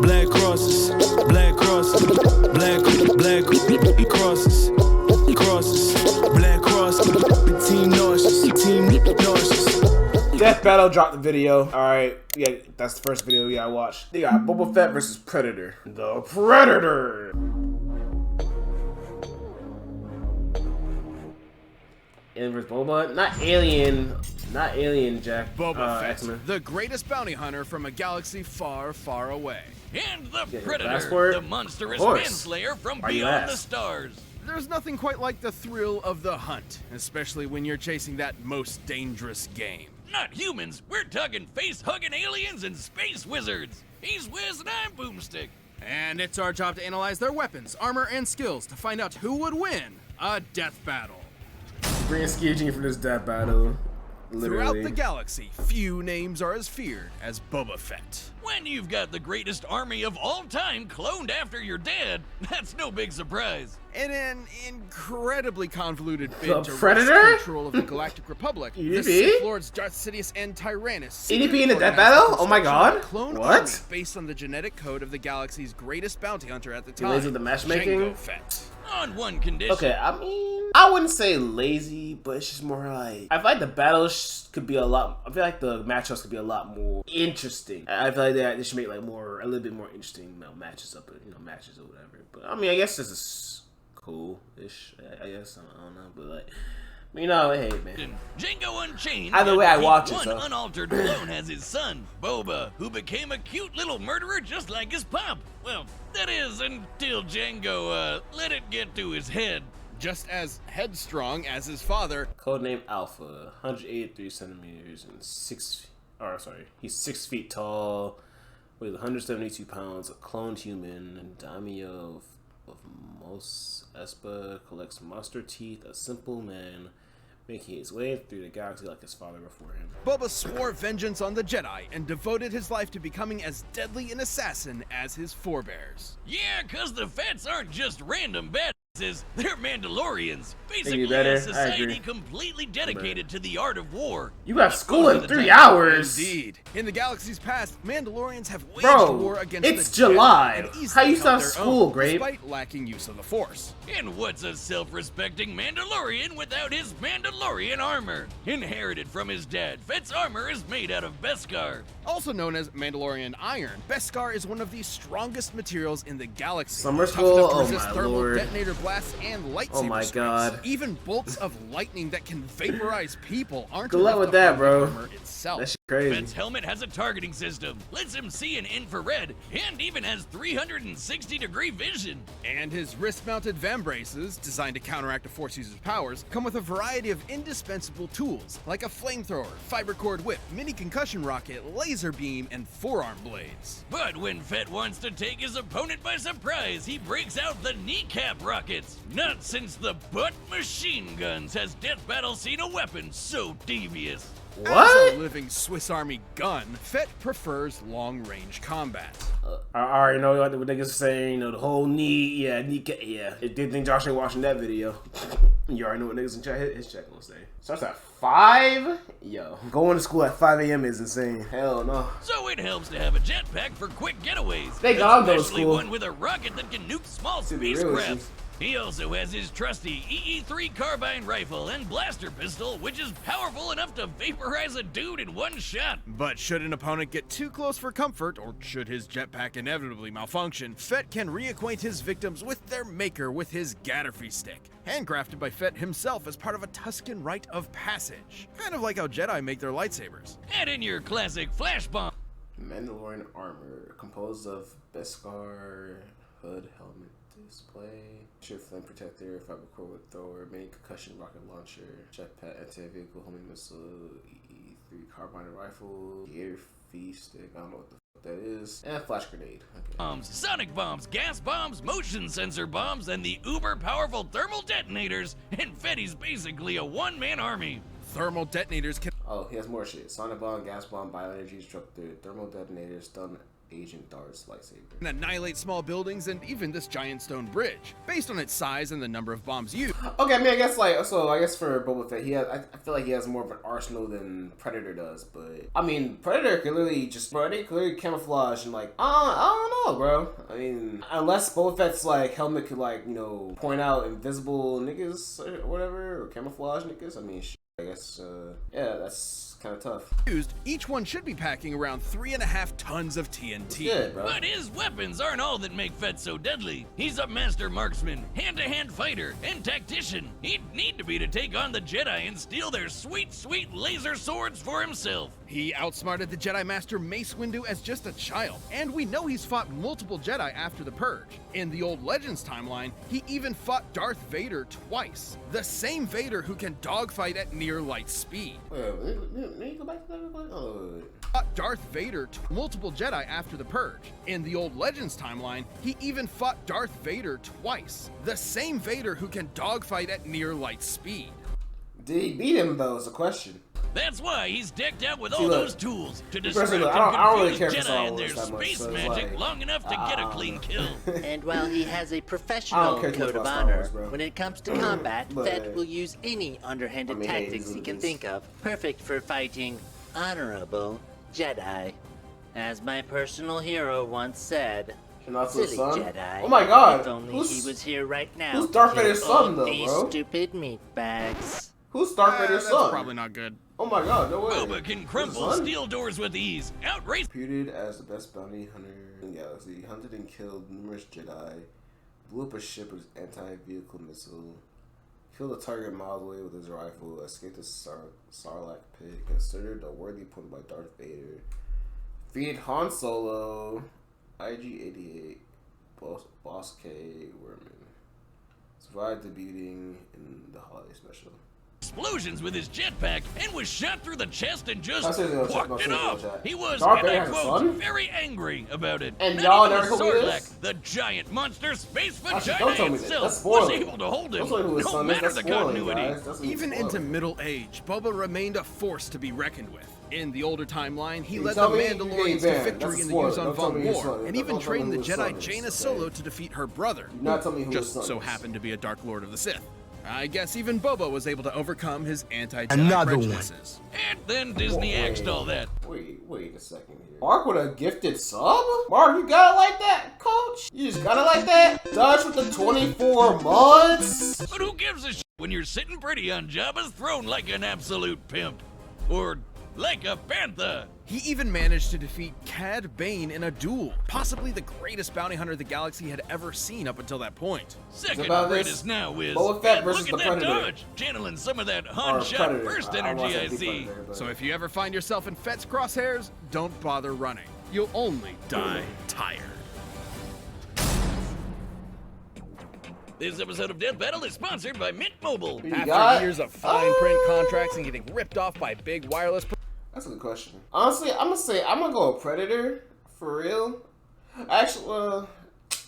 black crosses, black crosses, black crosses, black crosses, team nauseous. Death Battle dropped the video. Alright, yeah, that's the first video I watched. They got Boba Fett versus Predator. The Predator! Alien vs. Boba? Not Alien, Jack. Boba Fett, X-Men. the greatest bounty hunter from a galaxy far, far away. And the Yeah, Predator, passport? the monstrous Of course. manslayer from Why you beyond the ask? stars. There's nothing quite like the thrill of the hunt, especially when you're chasing that most dangerous game. Not humans, we're talking face-hugging aliens and space wizards. He's Wiz and I'm Boomstick. And it's our job to analyze their weapons, armor, and skills to find out who would win a death battle. Bring Ski for this Death Battle. Literally. Throughout the galaxy, few names are as feared as Boba Fett. When you've got the greatest army of all time cloned after your dad, that's no big surprise. In an incredibly convoluted bid The to Predator? wrest control of the Galactic Republic, the EDP? Sith Lords Darth Sidious and Tyrannus EDP in the Death organized Battle? the Oh my construction of god. a clone What? army based on the genetic code of the galaxy's greatest bounty hunter at the You time, lazy with the matchmaking? Jango Fett. On one condition. Okay, I mean, I wouldn't say lazy, but it's just more like, I feel like the battles could be a lot, I feel like the matchups could be a lot more interesting. I feel like they should make like a little bit more interesting, matches up, matches or whatever. But I mean, I guess this is cool-ish, I guess, I don't know, but like, hey, man. Django Unchained. Either way, I had watch it, one so. unaltered clone as his son, Boba, who became a cute little murderer just like his pop. Well, that is until Django let it get to his head. Just as headstrong as his father, Codename Alpha, 183 centimeters and he's 6 feet tall, weighs 172 pounds, a cloned human, and daimyo of Mos Espa, collects monster teeth, a simple man, making his way through the galaxy like his father before him. Boba swore vengeance on the Jedi and devoted his life to becoming as deadly an assassin as his forebears. Yeah, 'cause the Fets aren't just random badasses, they're Mandalorians. Basically better. a I society agree. completely dedicated to the art of war. You got school Most in of the 3 time. hours! Indeed. In the galaxy's past, Mandalorians have waged Bro, war against it's the Jedi July. and easily How you held stop their school, own, Grape? despite lacking use of the Force. And what's a self-respecting Mandalorian without his Mandalorian armor? Inherited from his dad, Fett's armor is made out of Beskar. Also known as Mandalorian iron, Beskar is one of the strongest materials in the galaxy. Summer Tough school? enough to Oh resist my thermal lord. detonator blasts and lightsaber Oh my strikes. god. Even bolts of lightning that can vaporize people aren't Good luck enough with to that, harm the bro. armor itself. That shit crazy. Fett's helmet has a targeting system, lets him see in infrared, and even has 360-degree vision. And his wrist-mounted vambraces, designed to counteract a Force user's powers, come with a variety of indispensable tools, like a flamethrower, fiber cord whip, mini concussion rocket, laser beam, and forearm blades. But when Fett wants to take his opponent by surprise, he breaks out the kneecap rockets. Not since the butt machine guns has Death Battle seen a weapon so devious. As What? a living Swiss Army gun, Fett prefers long-range combat. I already know what the niggas are saying, the whole knee, yeah. It did think Josh ain't watching that video. You already know what niggas in chat, his chat gonna say. Starts at 5? Yo, going to school at 5 a.m. is insane. Hell no. So it helps to have a jetpack for quick getaways. Thank God I'm going to Especially school. one with a rocket that can nuke small To be real with spacecraft. He also has his trusty EE-3 carbine rifle and blaster pistol, which is powerful enough to vaporize a dude in one shot. But should an opponent get too close for comfort, or should his jetpack inevitably malfunction, Fett can reacquaint his victims with their maker with his Gatterfy stick, handcrafted by Fett himself as part of a Tusken rite of passage. Kind of like how Jedi make their lightsabers. Add in your classic flash bomb. Mandalorian armor, composed of Beskar, hood, helmet, display, sheer flame protector, fiber core with thrower, main concussion rocket launcher, jetpack, anti-vehicle homing missile, EE-3 carbine rifle, gear feast stick, I don't know what the fuck that is, and flash grenade. Okay. Bombs, sonic bombs, gas bombs, motion sensor bombs, and the uber powerful thermal detonators, and Fetty's basically a one-man army. Thermal detonators can Oh, he has more shit. Sonic bomb, gas bomb, bioenergy disruptor, thermal detonator, stun Agent Dart's lightsaber. And annihilate small buildings and even this giant stone bridge, based on its size and the number of bombs used. Okay, I mean, I guess for Boba Fett, I feel like he has more of an arsenal than Predator does, but I mean, Predator could literally they clearly camouflage and like, I don't know, bro. I mean, unless Boba Fett's like helmet could like, you know, point out invisible niggas or whatever, or camouflage niggas. I mean, I guess, yeah, that's kind of tough. Each one should be packing around 3.5 tons of TNT. Good, bro. But his weapons aren't all that make Fett so deadly. He's a master marksman, hand-to-hand fighter, and tactician. He'd need to be to take on the Jedi and steal their sweet, sweet laser swords for himself. He outsmarted the Jedi Master Mace Windu as just a child, and we know he's fought multiple Jedi after the Purge. In the old Legends timeline, he even fought Darth Vader twice. The same Vader who can dogfight at near light speed. Wait, let me go back to that real quick. Oh, Fought Darth Vader multiple Jedi after the Purge. In the old Legends timeline, he even fought Darth Vader twice. The same Vader who can dogfight at near light speed. did he beat him though? Is the question. That's why he's decked out with See, all look. those tools to distract Personally, and I don't really confuse care for Jedi Star and their Wars that much, space so it's magic like, long enough to get a clean kill. And while he has a I professional don't care too much code of about Star honor, Wars, bro. when it comes to combat, But- Fett will use any underhanded I mean, hey, tactics it is he what can it is. think of, perfect for fighting honorable Jedi. As my personal hero once said, And that's his silly son. Jedi. Oh my God. If only Who's- he was here right now. who's to Darth kill Vader's all son, though, these bro? stupid meatbags. Who's Darth Vader's That's son? probably not good. Oh my God, no way. Boba can crumple Who's his son? steel doors with ease, outrace Reputed as the best bounty hunter in the galaxy, hunted and killed numerous Jedi, blew up a ship with anti-vehicle missile, killed a target miles away with his rifle, escaped the Sarlacc pit, considered a worthy opponent by Darth Vader, defeated Han Solo, IG-88, Boss K, Werman, survived the beating in the holiday special. explosions with his jetpack and was shot through the chest and just I'll say it in the chat, I'll walked say it it in the off. chat. He was, Darth and Vader I has a quote, son? very angry about it. And Not y'all even never told me Sarlacc, this? the giant monster space Actually, don't tell vagina me that. itself, That's was spoiling. able to hold him, Don't tell me who his no son is. matter That's the spoiling, continuity. guys. That's Even spoiling. into middle age, Boba remained a force to be reckoned with. In the older timeline, he You led the tell me Mandalorians you to ain't victory banned. in the That's a Yuzan spoiler. Don't tell Vong me his War, son. and Don't even tell me trained the who his Jedi son is, Jaina okay? Solo to defeat her brother, Do not tell me who his just son so is. happened to be a Dark Lord of the Sith. I guess even Boba was able to overcome his anti-Jedi Another one. prejudices. And then Disney axed all that. Wait a second here. Mark with a gifted sub? Mark, you got it like that, coach? You just got it like that? Dutch with the 24 months? But who gives a shit when you're sitting pretty on Jabba's throne like an absolute pimp? Or like a panther? He even managed to defeat Cad Bane in a duel, possibly the greatest bounty hunter the galaxy had ever seen up until that point. Second about this? greatest now is Boba Fett and versus look the at that Predator. dodge, channeling some of that Han Or shot Predator. burst I energy wanna I say see. Predator, but- So if you ever find yourself in Fett's crosshairs, don't bother running. You'll only die tired. This episode of Death Battle is sponsored by Mint Mobile. Who you After got? years of fine print contracts and getting ripped off by big wireless That's a good question. Honestly, I'm gonna go with Predator for real. Actually, nah.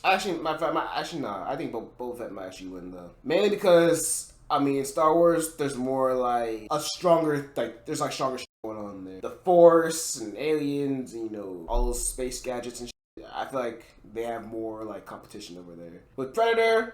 I think Boba Fett might actually win though. Mainly because I mean, in Star Wars, there's more like a stronger there's stronger shit going on there. The Force and aliens, and, you know, all those space gadgets and shit. I feel like they have more like competition over there. With Predator,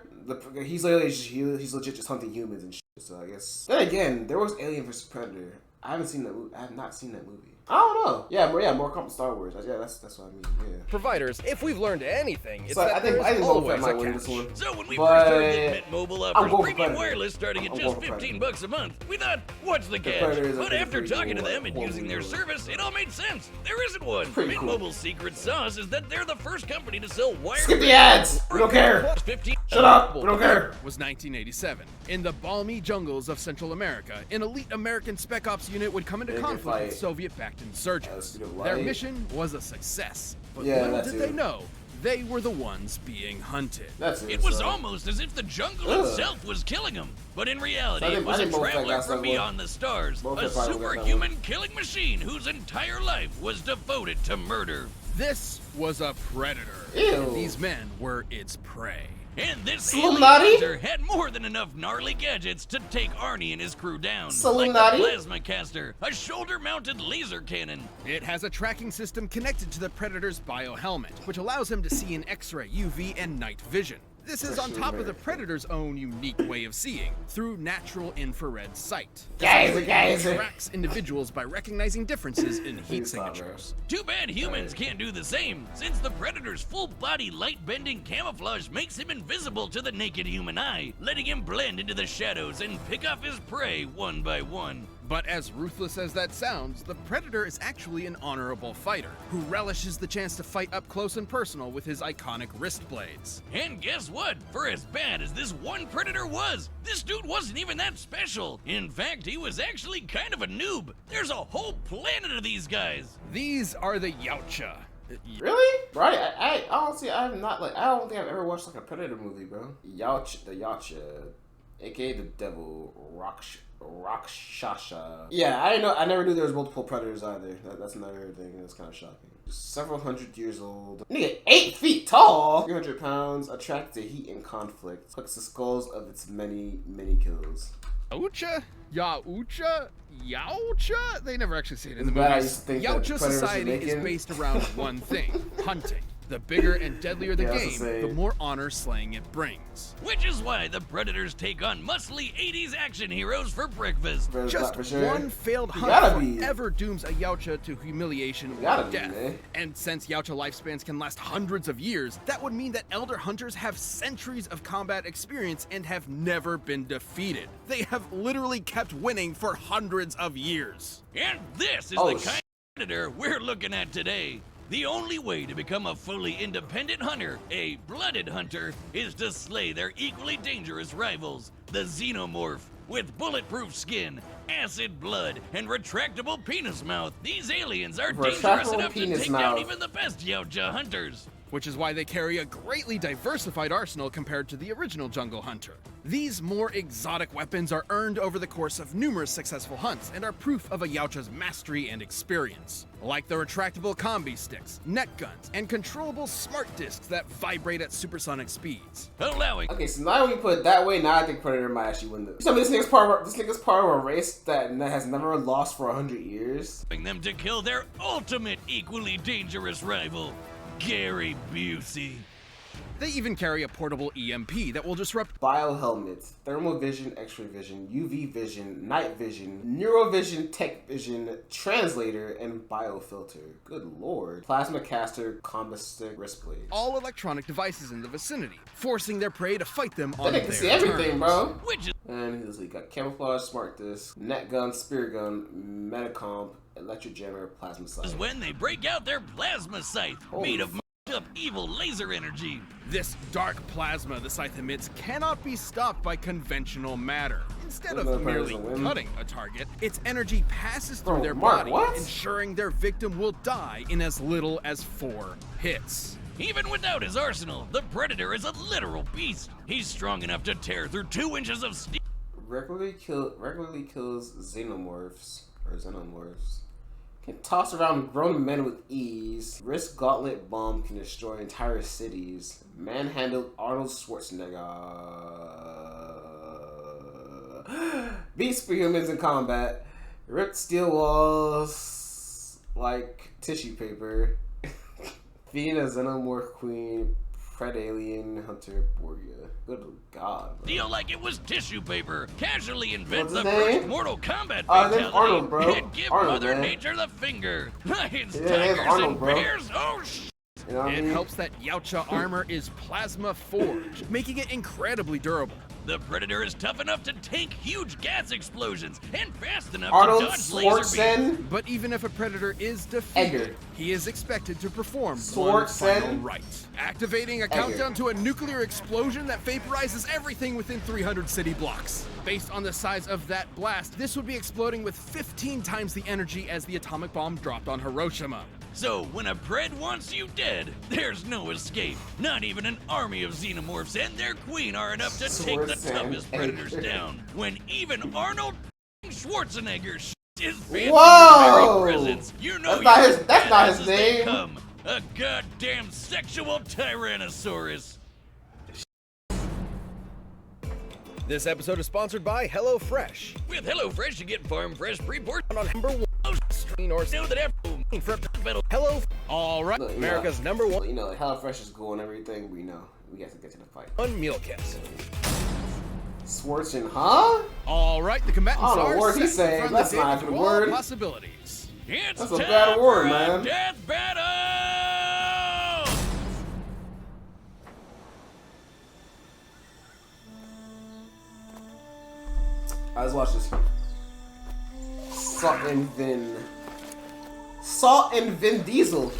he's legit just hunting humans and shit. So I guess. Then again, there was Alien vs Predator. I haven't seen that movie. I have not seen that movie. I don't know. Yeah, more comp Star Wars. Yeah, that's what I mean. Yeah. providers. If we've learned anything, it's So that I think there's Boba always Fett might a win catch. this one. So when we But first heard that Mint Mobile I'm offers going for premium Predator. wireless starting at I'm just going for $15 a month, we thought, what's the catch? Predator is a But pretty after talking to cool them and one. using their service, it all made sense. There isn't one. Pretty Mint cool. Mobile's secret sauce is that they're the first company to sell wireless. Skip the ads. We don't care. 15. Shut up. We don't care. Was 1987. In the balmy jungles of Central America, an elite American Spec Ops unit would come into They can conflict with fight. Soviet-backed insurgents. speed of Their light. mission was a success, but Yeah, little that did too. they know, they were the ones being hunted. That's it. It was so. almost as if the jungle Ugh. itself was killing them. But in reality, I think- it was I a think Boba Fett traveler got from that beyond the stars, Boba a Fett probably got that superhuman killing machine whose entire life was devoted to murder. This was a predator. Ew. These men were its prey. And this Illuminati? alien hunter had more than enough gnarly gadgets to take Arnie and his crew down. Like Illuminati? the plasma caster, a shoulder-mounted laser cannon. It has a tracking system connected to the Predator's biohelmet, which allows him to see in X-ray, UV, and night vision. This is on top of the Predator's own unique way of seeing, through natural infrared sight. It tracks individuals by recognizing differences in heat signatures. Too bad humans can't do the same, since the Predator's full-body light-bending camouflage makes him invisible to the naked human eye, letting him blend into the shadows and pick off his prey one by one. But as ruthless as that sounds, the Predator is actually an honorable fighter, who relishes the chance to fight up close and personal with his iconic wrist blades. And guess what? For as bad as this one Predator was, this dude wasn't even that special. In fact, he was actually kind of a noob. There's a whole planet of these guys. These are the Yautja. Really? Right? I honestly, I have not like. I don't think I've ever watched like a Predator movie, bro. The Yautja, aka the Devil, Rakshasa. Yeah, I didn't know. I never knew there was multiple Predators either. That's another thing. That's kind of shocking. Several hundred years old. Nigga, 8 feet tall. 300 pounds. Attracted to heat and conflict. Cooks the skulls of its many kills. Yautja? Yautja? They never actually say it in the It's bad I movies. used to think that Yautja Predators society were is making. based around one thing, hunting. The bigger and deadlier the Yeah, I was game, gonna say. the more honor slaying it brings. Which is why the Predators take on muscly 80s action heroes for breakfast. Just For sure. one failed You hunt gotta be. forever dooms a Yautja to humiliation gotta or be, death. man. And since Yautja lifespans can last hundreds of years, that would mean that elder hunters have centuries of combat experience and have never been defeated. They have literally kept winning for hundreds of years. And this is Oh, the kind of Predator we're looking at today. The only way to become a fully independent hunter, a blooded hunter, is to slay their equally dangerous rivals, the Xenomorph. With bulletproof skin, acid blood, and retractable penis mouth, these aliens are dangerous Retractable enough to penis take down mouth. even the best Yautja hunters. Which is why they carry a greatly diversified arsenal compared to the original Jungle Hunter. These more exotic weapons are earned over the course of numerous successful hunts and are proof of a Yautja's mastery and experience. Like the retractable combi sticks, net guns, and controllable smart discs that vibrate at supersonic speeds. Allowing Okay, so now when you put it that way, now I think Predator might actually win this. Tell me this nigga's part of a race that has never lost for 100 years. them to kill their ultimate equally dangerous rival, Gary Busey. They even carry a portable EMP that will disrupt Biohelmet, thermal vision, X-ray vision, UV vision, night vision, neurovision, tech vision, translator, and biofilter. Good lord. Plasma caster, combat stick, wrist blade. all electronic devices in the vicinity, forcing their prey to fight them on That their nigga can see everything, terms. bro. Which is And he got camouflage, smart disc, net gun, spear gun, metacomp, electric jammer, plasma sight. when they break out their plasma scythe, Holy made of up evil laser energy. This dark plasma the scythe emits cannot be stopped by conventional matter. Instead Another of merely Predator's a win. cutting a target, its energy passes through Bro, their Mark, body, what? ensuring their victim will die in as little as 4 hits. Even without his arsenal, the Predator is a literal beast. He's strong enough to tear through 2 inches of steel. Regularly kills xenomorphs. Can toss around grown men with ease. Wrist gauntlet bomb can destroy entire cities. Manhandled Arnold Schwarzenegger. Beats superhumans in combat. Ripped steel walls like tissue paper. Feed a xenomorph queen. Predalien hunter Borgia. Good God, bro. Feel like it was tissue paper. Casually invent What's the his name? first Mortal Kombat His name's fatality Arnold, bro. and give Arnold, Mother man. Nature the finger. Lions, Yeah, his name's tigers, Arnold, and bro. bears. Oh, You know what I It mean? helps that Yautja armor is plasma forged, making it incredibly durable. The Predator is tough enough to tank huge gas explosions and fast enough Arnold to dodge laser beams. Schwarzenegger. But even if a predator is defeated, Edgar. he is expected to perform one Schwarzenegger. final rite, activating a countdown to a nuclear explosion that vaporizes everything within 300 city blocks. Based on the size of that blast, this would be exploding with 15 times the energy as the atomic bomb dropped on Hiroshima. So, when a Pred wants you dead, there's no escape. Not even an army of xenomorphs and their queen are enough to take the toughest predators down. When even Arnold Schwarzenegger is his Whoa! very presence, you know That's not his name. Become a goddamn sexual tyrannosaurus. This episode is sponsored by HelloFresh. With HelloFresh, you get farm fresh pre-portioned On number one screen or know that every for Hello. All right, Look, America's number one. You know, like HelloFresh is cool and everything. We know. We got to get to the fight. Meal kits. Schwartzen, huh? All right, the combatants I don't know are what he set saying. from That's the not table even a to all word. possibilities. It's That's a time bad word, for a man. death battle! Alright, let's watch this. Salt and Vin Diesel.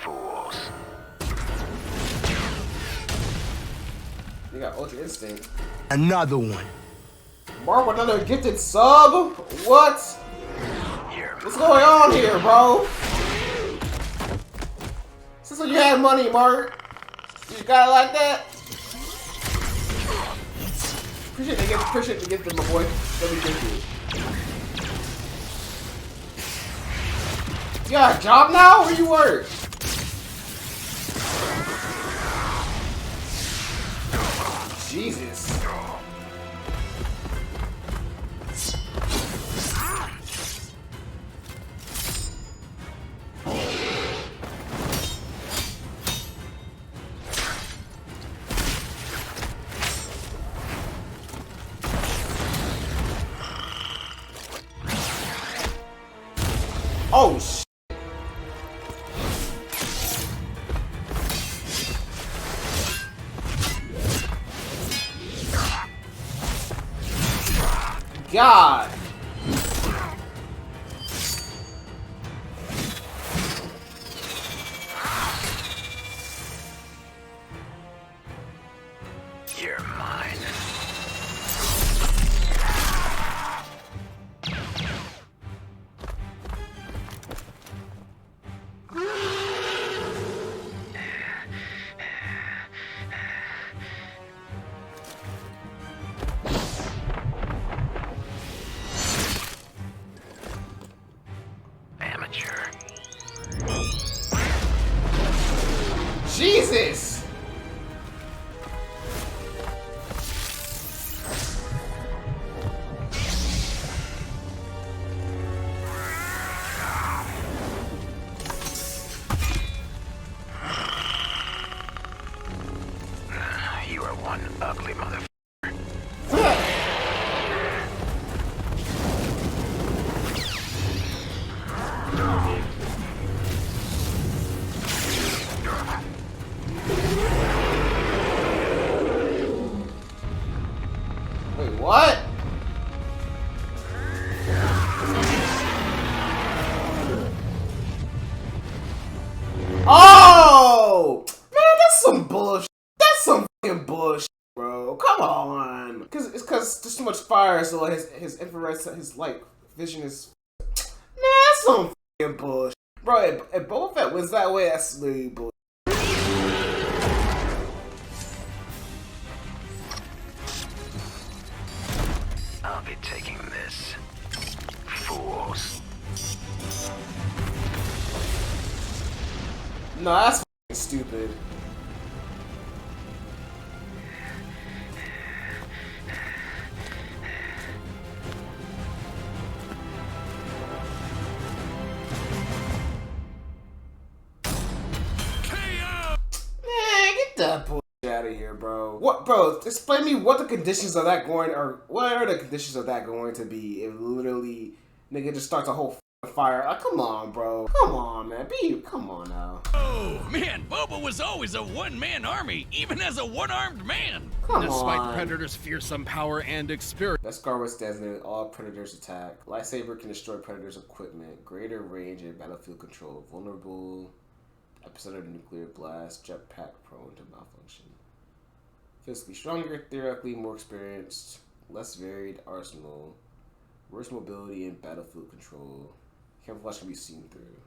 Fools. They got Ultra Instinct. Another one. Mark with another gifted sub? What? What's going on here, bro? Since when you had money, Mark? You got it like that? Appreciate the gift, my boy. Let me give you. You got a job now? Where you work? Jesus. Oh, shit. God. You're mine. Amateur. Jesus. You are one ugly motherfucker. Wait, what? Oh! Man, that's some bullshit. That's some fucking bullshit, bro. Come on. It's cause there's too much fire, so his infrared, his light vision is... Man, that's some fucking bullshit. Bro, if Boba Fett wins that way, that's really bullshit. I'll be taking this. Fools. No, that's fucking stupid. Man, get that bullshit out of here, bro. What, bro? Explain me what the conditions of that going, or what are the conditions of that going to be if literally nigga just starts a whole fire? Like, come on, bro. Come on, man. Come on now. Oh, man, Boba was always a one-man army, even as a one-armed man. Come Despite on. the Predator's fearsome power and experience, That scar was designated all predators attack. Lightsaber can destroy predators' equipment. Greater range and battlefield control. Vulnerable. Epicenter nuclear blast. Jetpack prone to malfunction. Physically stronger, theoretically more experienced. Less varied arsenal. Worse mobility and battlefield control. Camouflage can be seen through.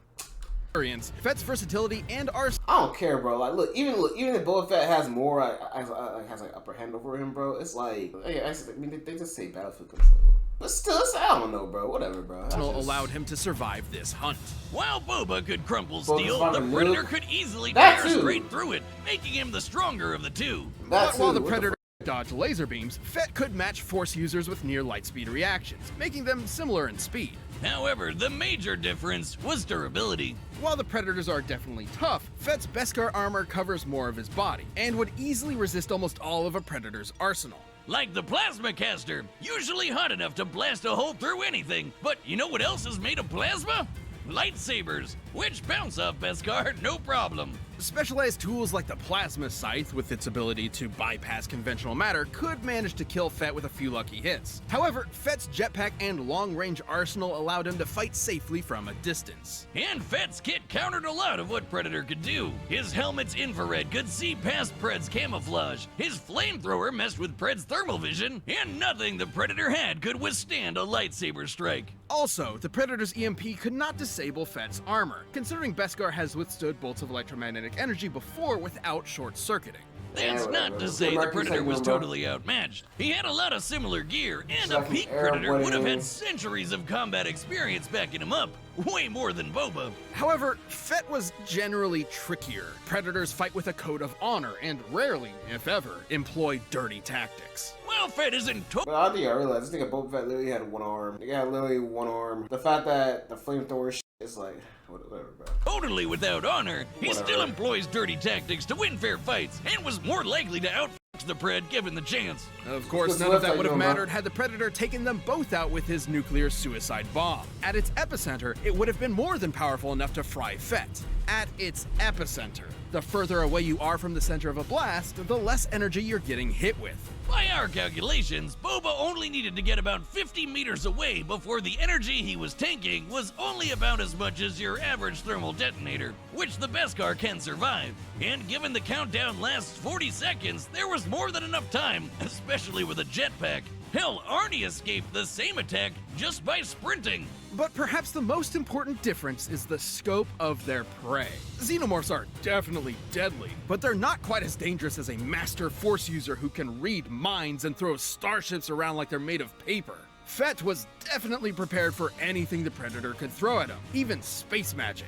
Fett's versatility and arsenal. I don't care, bro. Like, look, even if Boba Fett has more, has like upper hand over him, bro. It's like, I mean, they just say battlefield control. But still, I don't know, bro. Whatever, bro. Arsenal allowed him to survive this hunt. While Boba could crumple Boba's steel, the fucking Predator noob. could easily That tear too. straight through it, making him the stronger of the two. But while the What Predator dodged laser beams, Fett could match Force users with near light speed reactions, making them similar in speed. However, the major difference was durability. While the Predators are definitely tough, Fett's Beskar armor covers more of his body, and would easily resist almost all of a Predator's arsenal. Like the plasma caster, usually hot enough to blast a hole through anything. But you know what else is made of plasma? Lightsabers, which bounce off Beskar no problem. Specialized tools like the Plasma Scythe, with its ability to bypass conventional matter, could manage to kill Fett with a few lucky hits. However, Fett's jetpack and long-range arsenal allowed him to fight safely from a distance. And Fett's kit countered a lot of what Predator could do. His helmet's infrared could see past Pred's camouflage, his flamethrower messed with Pred's thermal vision, and nothing the Predator had could withstand a lightsaber strike. Also, the Predator's EMP could not disable Fett's armor, considering Beskar has withstood bolts of electromagnetic energy before without short-circuiting. That's not to say the Predator was totally outmatched. He had a lot of similar gear, and a peak Predator would have had centuries of combat experience backing him up. Way more than Boba. However, Fett was generally trickier. Predators fight with a code of honor and rarely, if ever, employ dirty tactics. Well, Fett isn't But I think I realized this nigga Boba Fett literally had one arm. Nigga had literally one arm. The fact that the flamethrower shit is like, whatever, bro. totally without honor. He Whatever. still employs dirty tactics to win fair fights, and was more likely to out the Pred given the chance. Of course, What's none the of that website would have going, bro? mattered had the Predator taken them both out with his nuclear suicide bomb. At its epicenter, it would have been more than powerful enough to fry Fett. At its epicenter. The further away you are from the center of a blast, the less energy you're getting hit with. By our calculations, Boba only needed to get about 50 meters away before the energy he was tanking was only about as much as your average thermal detonator, which the Beskar can survive. And given the countdown lasts 40 seconds, there was more than enough time, especially with a jetpack. Hell, Arnie escaped the same attack just by sprinting. But perhaps the most important difference is the scope of their prey. Xenomorphs are definitely deadly, but they're not quite as dangerous as a master Force user who can read minds and throw starships around like they're made of paper. Fett was definitely prepared for anything the Predator could throw at him, even space magic.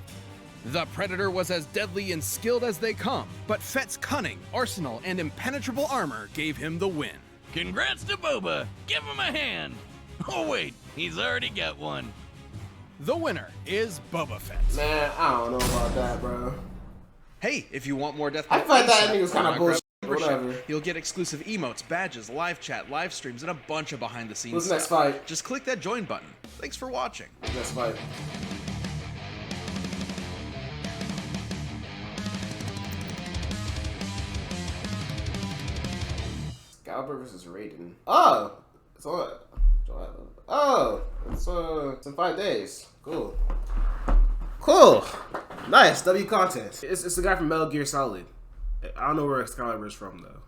The Predator was as deadly and skilled as they come, but Fett's cunning, arsenal, and impenetrable armor gave him the win. Congrats to Boba. Give him a hand. Oh wait, he's already got one. The winner is Boba Fett. Man, I don't know about that, bro. Hey, if you want more Death I feel like that ending was kind of Minecraft bullshit. membership, Whatever. You'll get exclusive emotes, badges, live chat, live streams, and a bunch of behind-the-scenes Who's stuff. next fight? Just click that join button. Thanks for watching. That's fine. Galbert versus Raiden. Oh! It's on. Oh! It's in 5 days. Cool. Cool! Nice, W content. It's the guy from Metal Gear Solid. I don't know where Excalibur is from, though.